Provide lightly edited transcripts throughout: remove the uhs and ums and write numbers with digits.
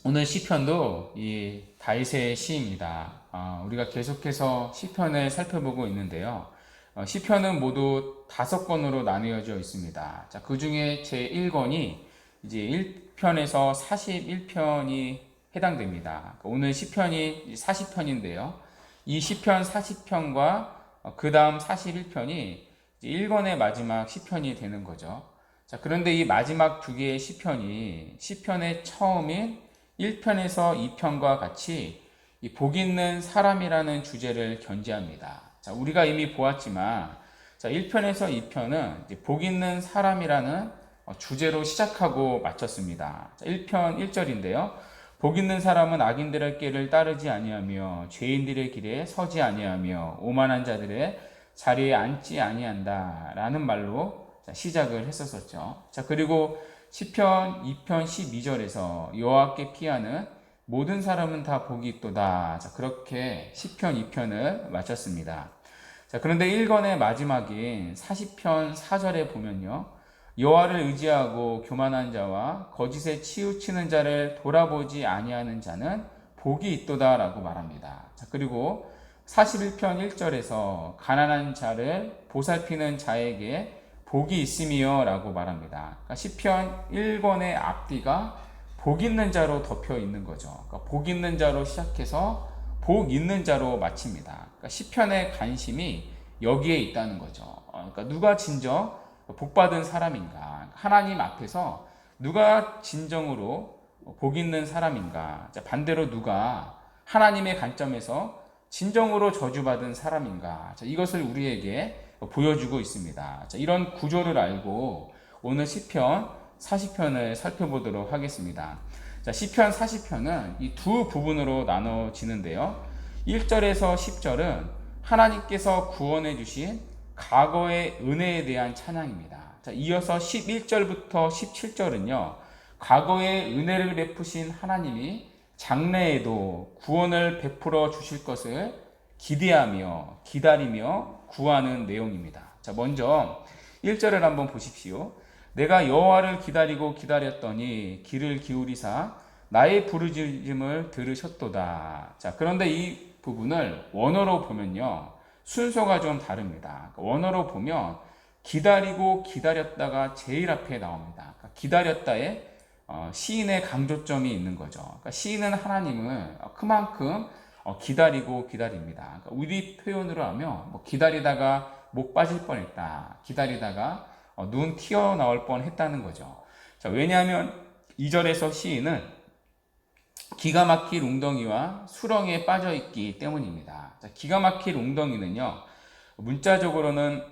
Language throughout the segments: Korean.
오늘 시편도 이 다윗의 시입니다. 우리가 계속해서 시편을 살펴보고 있는데요. 시편은 모두 5권으로 나누어져 있습니다. 자, 그 중에 제 1권이 이제 1편에서 41편이 해당됩니다. 오늘 시편이 40편인데요. 이 시편 40편과 그 다음 41편이 1권의 마지막 시편이 되는 거죠. 자, 그런데 이 마지막 두 개의 시편이 시편의 처음인 1편에서 2편과 같이 이 복 있는 사람이라는 주제를 견지합니다. 자, 우리가 이미 보았지만, 자, 1편에서 2편은 복 있는 사람이라는 주제로 시작하고 마쳤습니다. 자, 1편 1절인데요. 복 있는 사람은 악인들의 길을 따르지 아니하며 죄인들의 길에 서지 아니하며 오만한 자들의 자리에 앉지 아니한다라는 말로 시작을 했었죠. 자, 그리고 시편 2편 12절에서 여호와께 피하는 모든 사람은 다 복이 있도다. 자, 그렇게 시편 2편을 마쳤습니다. 자, 그런데 1권의 마지막인 40편 4절에 보면요. 여호와를 의지하고 교만한 자와 거짓에 치우치는 자를 돌아보지 아니하는 자는 복이 있도다라고 말합니다. 자, 그리고 41편 1절에서 가난한 자를 보살피는 자에게 복이 있음이요라고 말합니다. 그러니까 시편 1권의 앞뒤가 복 있는 자로 덮여 있는 거죠. 그러니까 복 있는 자로 시작해서 복 있는 자로 마칩니다. 그러니까 시편의 관심이 여기에 있다는 거죠. 그러니까 누가 진정 복받은 사람인가? 하나님 앞에서 누가 진정으로 복 있는 사람인가? 반대로 누가 하나님의 관점에서 진정으로 저주받은 사람인가? 이것을 우리에게 보여주고 있습니다. 이런 구조를 알고 오늘 시편 40편을 살펴보도록 하겠습니다. 시편 40편은 이 두 부분으로 나눠지는데요. 1절에서 10절은 하나님께서 구원해 주신 과거의 은혜에 대한 찬양입니다. 이어서 11절부터 17절은요. 과거의 은혜를 베푸신 하나님이 장래에도 구원을 베풀어 주실 것을 기대하며 기다리며 구하는 내용입니다. 자, 먼저 1절을 한번 보십시오. 내가 여호와를 기다리고 기다렸더니 귀를 기울이사 나의 부르짖음을 들으셨도다. 자, 그런데 이 부분을 원어로 보면요. 순서가 좀 다릅니다. 원어로 보면 기다리고 기다렸다가 제일 앞에 나옵니다. 기다렸다에 시인의 강조점이 있는 거죠. 그러니까 시인은 하나님을 그만큼 기다리고 기다립니다. 그러니까 우리 표현으로 하면 기다리다가 목 빠질 뻔했다. 기다리다가 눈 튀어나올 뻔했다는 거죠. 자, 왜냐하면 2절에서 시인은 기가 막힐 웅덩이와 수렁에 빠져 있기 때문입니다. 자, 기가 막힐 웅덩이는요, 문자적으로는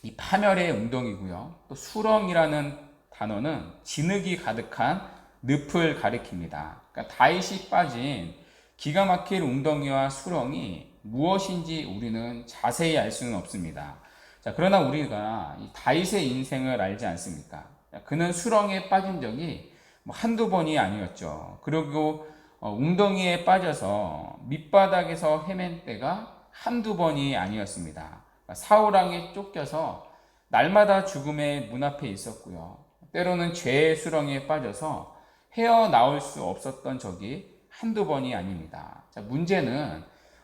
이 파멸의 웅덩이고요. 또 수렁이라는 단어는 진흙이 가득한 늪을 가리킵니다. 그러니까 다윗이 빠진 기가 막힐 웅덩이와 수렁이 무엇인지 우리는 자세히 알 수는 없습니다. 자, 그러나 우리가 이 다윗의 인생을 알지 않습니까? 그는 수렁에 빠진 적이 한두 번이 아니었죠. 그리고 웅덩이에 빠져서 밑바닥에서 헤맨 때가 한두 번이 아니었습니다. 사울왕에 쫓겨서 날마다 죽음의 문 앞에 있었고요. 때로는 죄의 수렁에 빠져서 헤어나올 수 없었던 적이 한두 번이 아닙니다. 자, 문제는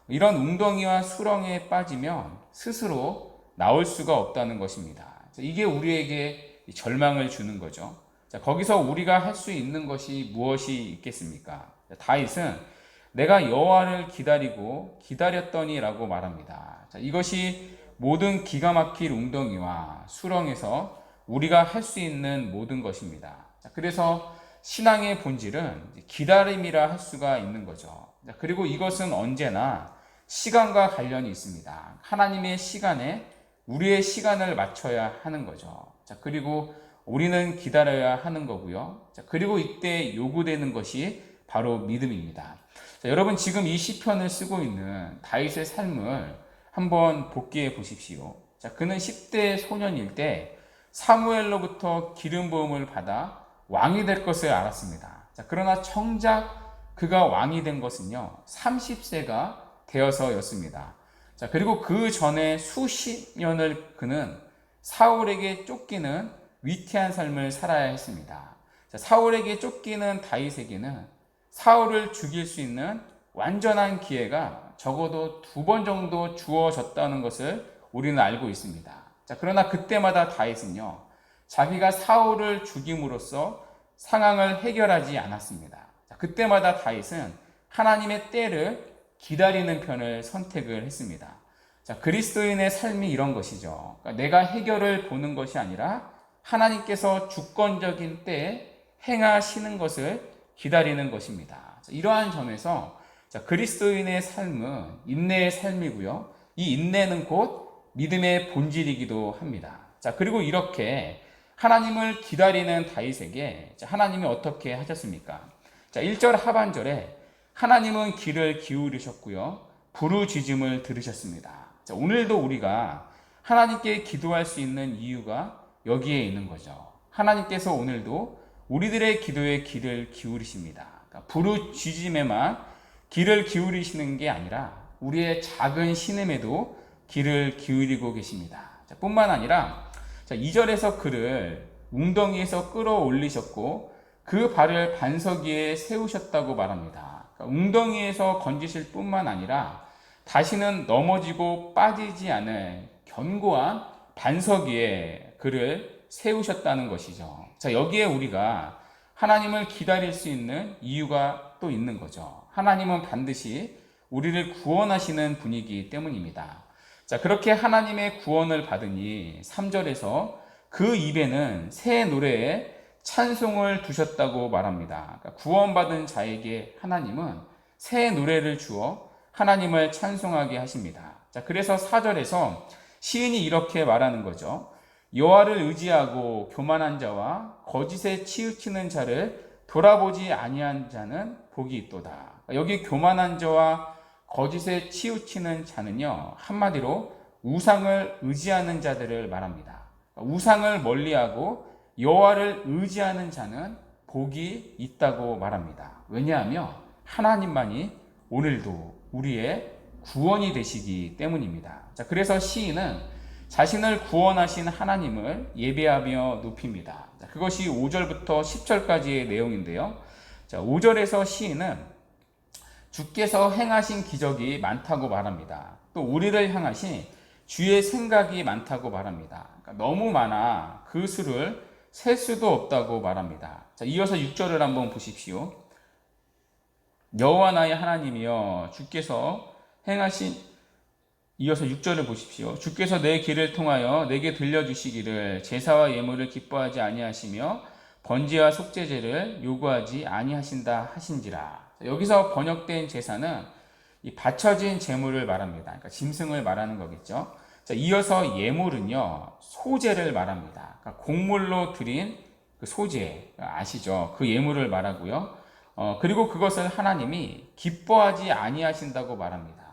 이런 웅덩이와 수렁에 빠지면 스스로 나올 수가 없다는 것입니다. 자, 이게 우리에게 절망을 주는 거죠. 자, 거기서 우리가 할 수 있는 것이 무엇이 있겠습니까? 자, 다윗은 내가 여호와를 기다리고 기다렸더니라고 말합니다. 자, 이것이 모든 기가 막힐 웅덩이와 수렁에서 우리가 할 수 있는 모든 것입니다. 자, 그래서 신앙의 본질은 기다림이라 할 수가 있는 거죠. 자, 그리고 이것은 언제나 시간과 관련이 있습니다. 하나님의 시간에 우리의 시간을 맞춰야 하는 거죠. 자, 그리고 우리는 기다려야 하는 거고요. 자, 그리고 이때 요구되는 것이 바로 믿음입니다. 자, 여러분 지금 이 시편을 쓰고 있는 다윗의 삶을 한번 복기해 보십시오. 자, 그는 10대 소년일 때 사무엘로부터 기름 부음을 받아 왕이 될 것을 알았습니다. 자, 그러나 정작 그가 왕이 된 것은요, 30세가 되어서였습니다. 자, 그리고 그 전에 수십 년을 그는 사울에게 쫓기는 위태한 삶을 살아야 했습니다. 자, 사울에게 쫓기는 다윗에게는 사울을 죽일 수 있는 완전한 기회가 적어도 2번 정도 주어졌다는 것을 우리는 알고 있습니다. 자, 그러나 그때마다 다윗은요, 자기가 사울을 죽임으로써 상황을 해결하지 않았습니다. 자, 그때마다 다윗은 하나님의 때를 기다리는 편을 선택을 했습니다. 자, 그리스도인의 삶이 이런 것이죠. 그러니까 내가 해결을 보는 것이 아니라 하나님께서 주권적인 때에 행하시는 것을 기다리는 것입니다. 자, 이러한 점에서 그리스도인의 삶은 인내의 삶이고요. 이 인내는 곧 믿음의 본질이기도 합니다. 자, 그리고 이렇게 하나님을 기다리는 다윗에게 하나님이 어떻게 하셨습니까? 자, 1절 하반절에 하나님은 귀를 기울이셨고요, 부르짖음을 들으셨습니다. 자, 오늘도 우리가 하나님께 기도할 수 있는 이유가 여기에 있는 거죠. 하나님께서 오늘도 우리들의 기도에 귀를 기울이십니다. 그러니까 부르짖음에만 귀를 기울이시는 게 아니라 우리의 작은 신음에도 귀를 기울이고 계십니다. 자, 뿐만 아니라 2절에서 그를 웅덩이에서 끌어올리셨고 그 발을 반석 위에 세우셨다고 말합니다. 그러니까 웅덩이에서 건지실 뿐만 아니라 다시는 넘어지고 빠지지 않을 견고한 반석 위에 그를 세우셨다는 것이죠. 자, 여기에 우리가 하나님을 기다릴 수 있는 이유가 또 있는 거죠. 하나님은 반드시 우리를 구원하시는 분이기 때문입니다. 자, 그렇게 하나님의 구원을 받으니 3절에서 그 입에는 새 노래에 찬송을 두셨다고 말합니다. 그러니까 구원받은 자에게 하나님은 새 노래를 주어 하나님을 찬송하게 하십니다. 자, 그래서 4절에서 시인이 이렇게 말하는 거죠. 여호와를 의지하고 교만한 자와 거짓에 치우치는 자를 돌아보지 아니한 자는 복이 있도다. 여기 교만한 자와 거짓에 치우치는 자는요, 한마디로 우상을 의지하는 자들을 말합니다. 우상을 멀리하고 여호와를 의지하는 자는 복이 있다고 말합니다. 왜냐하면 하나님만이 오늘도 우리의 구원이 되시기 때문입니다. 자, 그래서 시인은 자신을 구원하신 하나님을 예배하며 높입니다. 자, 그것이 5절부터 10절까지의 내용인데요. 자, 5절에서 시인은 주께서 행하신 기적이 많다고 말합니다. 또 우리를 향하신 주의 생각이 많다고 말합니다. 그러니까 너무 많아 그 수를 셀 수도 없다고 말합니다. 자, 이어서 6절을 한번 보십시오. 여호와 나의 하나님이여 주께서 행하신, 이어서 6절을 보십시오. 주께서 내 귀를 통하여 내게 들려주시기를 제사와 예물을 기뻐하지 아니하시며 번제와 속죄제를 요구하지 아니하신다 하신지라. 여기서 번역된 제사는 이 바쳐진 제물을 말합니다. 그러니까 짐승을 말하는 거겠죠. 자, 이어서 예물은요, 소제를 말합니다. 그러니까 곡물로 드린 그 소제, 아시죠? 그 예물을 말하고요. 그리고 그것을 하나님이 기뻐하지 아니하신다고 말합니다.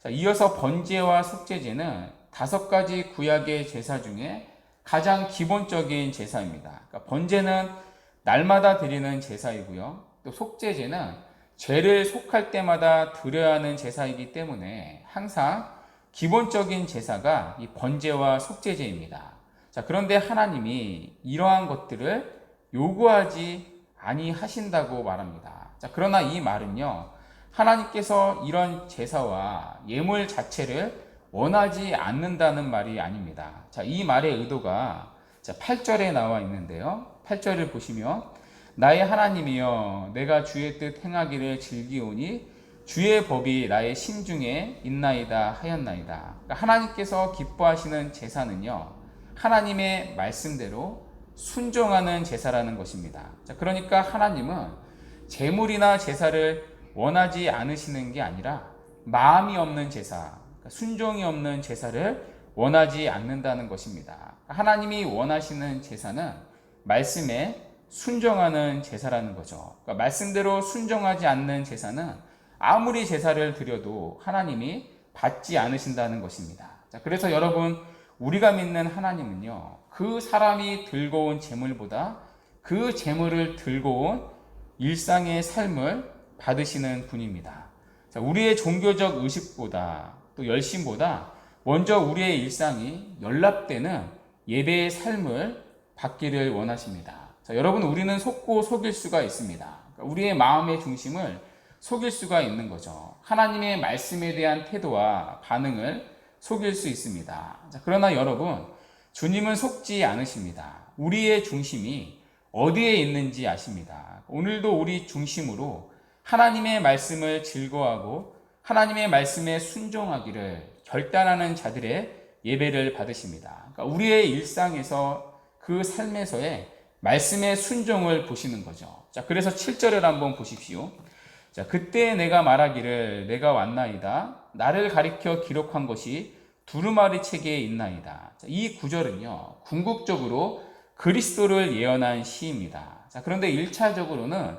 자, 이어서 번제와 속죄제는 5가지 구약의 제사 중에 가장 기본적인 제사입니다. 그러니까 번제는 날마다 드리는 제사이고요. 또 속죄제는 죄를 속할 때마다 드려야 하는 제사이기 때문에 항상 기본적인 제사가 이 번제와 속죄제입니다. 자, 그런데 하나님이 이러한 것들을 요구하지 아니하신다고 말합니다. 자, 그러나 이 말은요, 하나님께서 이런 제사와 예물 자체를 원하지 않는다는 말이 아닙니다. 자, 이 말의 의도가 8절에 나와 있는데요. 8절을 보시면 나의 하나님이여 내가 주의 뜻 행하기를 즐기오니 주의 법이 나의 심중에 있나이다 하였나이다. 그러니까 하나님께서 기뻐하시는 제사는요, 하나님의 말씀대로 순종하는 제사라는 것입니다. 자, 그러니까 하나님은 제물이나 제사를 원하지 않으시는 게 아니라 마음이 없는 제사, 그러니까 순종이 없는 제사를 원하지 않는다는 것입니다. 하나님이 원하시는 제사는 말씀에 순종하는 제사라는 거죠. 그러니까 말씀대로 순종하지 않는 제사는 아무리 제사를 드려도 하나님이 받지 않으신다는 것입니다. 자, 그래서 여러분, 우리가 믿는 하나님은요, 그 사람이 들고 온 제물보다 그 제물을 들고 온 일상의 삶을 받으시는 분입니다. 자, 우리의 종교적 의식보다 또 열심보다 먼저 우리의 일상이 연락되는 예배의 삶을 받기를 원하십니다. 자, 여러분, 우리는 속고 속일 수가 있습니다. 그러니까 우리의 마음의 중심을 속일 수가 있는 거죠. 하나님의 말씀에 대한 태도와 반응을 속일 수 있습니다. 자, 그러나 여러분, 주님은 속지 않으십니다. 우리의 중심이 어디에 있는지 아십니다. 오늘도 우리 중심으로 하나님의 말씀을 즐거워하고 하나님의 말씀에 순종하기를 결단하는 자들의 예배를 받으십니다. 그러니까 우리의 일상에서 그 삶에서의 말씀의 순종을 보시는 거죠. 자, 그래서 7절을 한번 보십시오. 자, 그때 내가 말하기를 내가 왔나이다. 나를 가리켜 기록한 것이 두루마리 책에 있나이다. 자, 이 구절은요, 궁극적으로 그리스도를 예언한 시입니다. 자, 그런데 1차적으로는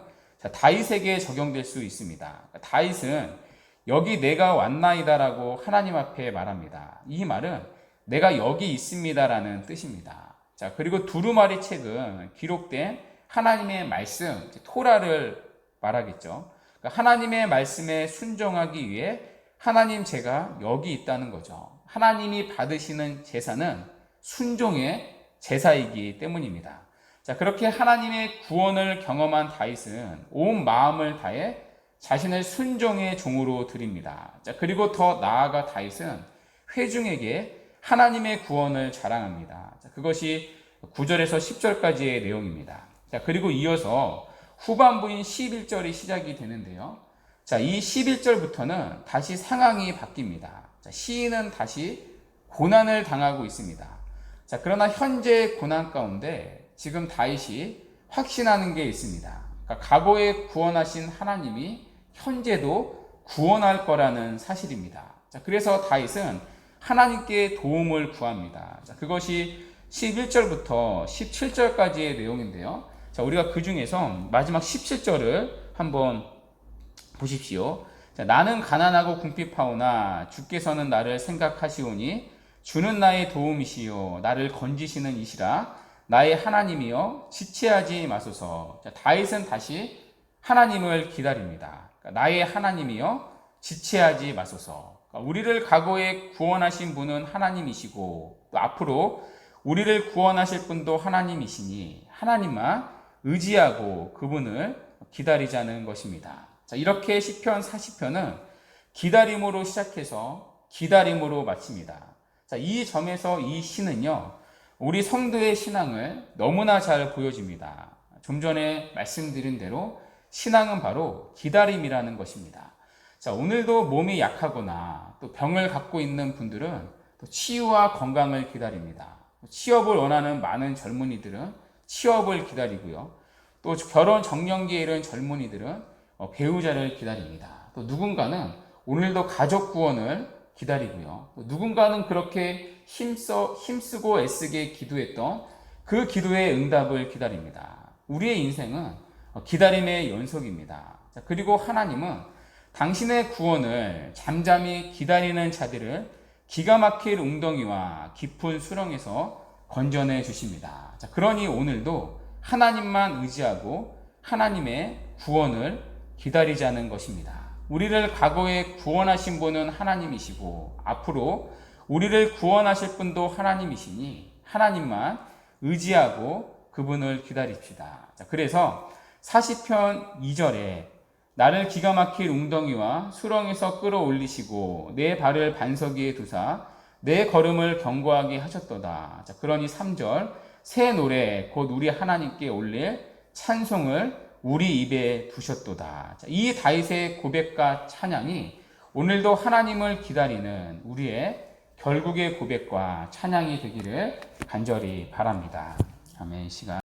다윗에게 적용될 수 있습니다. 다윗은 여기 내가 왔나이다라고 하나님 앞에 말합니다. 이 말은 내가 여기 있습니다라는 뜻입니다. 자, 그리고 두루마리 책은 기록된 하나님의 말씀, 토라를 말하겠죠. 그러니까 하나님의 말씀에 순종하기 위해 하나님 제가 여기 있다는 거죠. 하나님이 받으시는 제사는 순종의 제사이기 때문입니다. 자, 그렇게 하나님의 구원을 경험한 다윗은 온 마음을 다해 자신을 순종의 종으로 드립니다. 자, 그리고 더 나아가 다윗은 회중에게 하나님의 구원을 자랑합니다. 자, 그것이 9절에서 10절까지의 내용입니다. 자, 그리고 이어서 후반부인 11절이 시작이 되는데요. 자, 이 11절부터는 다시 상황이 바뀝니다. 자, 시인은 다시 고난을 당하고 있습니다. 자, 그러나 현재 고난 가운데 지금 다윗이 확신하는 게 있습니다. 그러니까 과거에 구원하신 하나님이 현재도 구원할 거라는 사실입니다. 자, 그래서 다윗은 하나님께 도움을 구합니다. 자, 그것이 11절부터 17절까지의 내용인데요. 자, 우리가 그 중에서 마지막 17절을 한번 보십시오. 자, 나는 가난하고 궁핍하오나 주께서는 나를 생각하시오니 주는 나의 도움이시요 나를 건지시는 이시라 나의 하나님이여 지체하지 마소서. 자, 다윗은 다시 하나님을 기다립니다. 그러니까 나의 하나님이여 지체하지 마소서. 그러니까 우리를 과거에 구원하신 분은 하나님이시고 또 앞으로 우리를 구원하실 분도 하나님이시니 하나님만 의지하고 그분을 기다리자는 것입니다. 자, 이렇게 시편 40편은 기다림으로 시작해서 기다림으로 마칩니다. 자, 이 점에서 이 시는요, 우리 성도의 신앙을 너무나 잘 보여줍니다. 좀 전에 말씀드린 대로 신앙은 바로 기다림이라는 것입니다. 자, 오늘도 몸이 약하거나 또 병을 갖고 있는 분들은 또 치유와 건강을 기다립니다. 취업을 원하는 많은 젊은이들은 취업을 기다리고요. 또 결혼 정년기에 이른 젊은이들은 배우자를 기다립니다. 또 누군가는 오늘도 가족 구원을 기다리고요. 또 누군가는 그렇게 힘쓰고 애쓰게 기도했던 그 기도의 응답을 기다립니다. 우리의 인생은 기다림의 연속입니다. 자, 그리고 하나님은 당신의 구원을 잠잠히 기다리는 자들을 기가 막힐 웅덩이와 깊은 수렁에서 건져내 주십니다. 자, 그러니 오늘도 하나님만 의지하고 하나님의 구원을 기다리자는 것입니다. 우리를 과거에 구원하신 분은 하나님이시고 앞으로 우리를 구원하실 분도 하나님이시니 하나님만 의지하고 그분을 기다립시다. 자, 그래서 40편 2절에 나를 기가 막힐 웅덩이와 수렁에서 끌어올리시고 내 발을 반석 위에 두사 내 걸음을 견고하게 하셨도다. 자, 그러니 3절 새 노래 곧 우리 하나님께 올릴 찬송을 우리 입에 두셨도다. 자, 이 다윗의 고백과 찬양이 오늘도 하나님을 기다리는 우리의 결국의 고백과 찬양이 되기를 간절히 바랍니다. 아멘. 시간